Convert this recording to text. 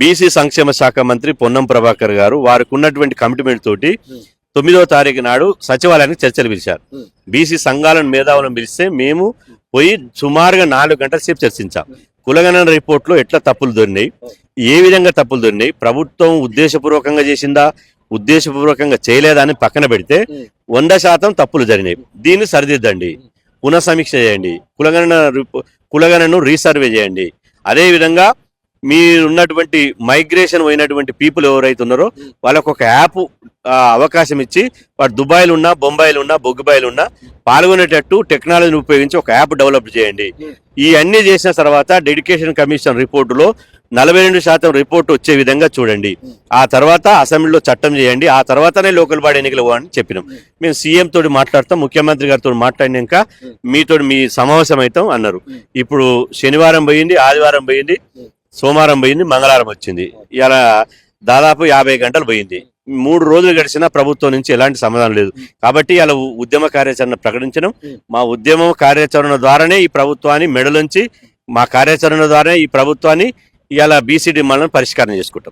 BC సంక్షేమ శాఖ మంత్రి పొన్నం ప్రభాకర్ గారు వారికి ఉన్నటువంటి కమిట్మెంట్ తోటి 9వ తారీఖు నాడు సచివాలయానికి చర్చలు పిలిచారు. బీసీ సంఘాలను మేధావులను పిలిస్తే మేము పోయి సుమారుగా 4 గంటల సేపు చర్చించాం. కులగణన రిపోర్ట్లో ఎట్లా తప్పులు దొరినాయి, ఏ విధంగా తప్పులు దొరినాయి, ప్రభుత్వం ఉద్దేశపూర్వకంగా చేసిందా ఉద్దేశపూర్వకంగా చేయలేదా అని పక్కన పెడితే 100% తప్పులు జరిగినాయి. దీన్ని సరిదిద్దండి, పునఃసమీక్ష చేయండి, కులగణను రీసర్వే చేయండి. అదేవిధంగా మీరున్నటువంటి మైగ్రేషన్ అయినటువంటి పీపుల్ ఎవరైతే ఉన్నారో వాళ్ళకు ఒక యాప్ అవకాశం ఇచ్చి వాడు దుబాయ్లో ఉన్నా, బొంబాయిలో ఉన్నా, బొగ్గుబాయిలో ఉన్నా పాల్గొనేటట్టు టెక్నాలజీని ఉపయోగించి ఒక యాప్ డెవలప్ చేయండి. ఈ అన్ని చేసిన తర్వాత డెడికేషన్ కమిషన్ రిపోర్టులో 42% రిపోర్ట్ వచ్చే విధంగా చూడండి. ఆ తర్వాత అసెంబ్లీలో చట్టం చేయండి. ఆ తర్వాతనే లోకల్ బాడీ ఎన్నికలు అని చెప్పినాం. మేము సీఎం తోటి మాట్లాడతాం, ముఖ్యమంత్రి గారితో మాట్లాడినాక మీతో మీ సమావేశం అవుతాం అన్నారు. ఇప్పుడు శనివారం పోయింది, ఆదివారం పోయింది, సోమవారం పోయింది, మంగళవారం వచ్చింది. ఇలా దాదాపు 50 గంటలు పోయింది. 3 రోజులు గడిచినా ప్రభుత్వం నుంచి ఎలాంటి సమాధానం లేదు. కాబట్టి ఇలా ఉద్యమ కార్యాచరణ ప్రకటించడం, మా ఉద్యమ కార్యాచరణ ద్వారానే ఈ ప్రభుత్వాన్ని మెడలుంచి మా కార్యాచరణ ద్వారా ఈ ప్రభుత్వాన్ని ఇలా బీసీ డిమాండ్లను పరిష్కారం చేసుకుంటాం.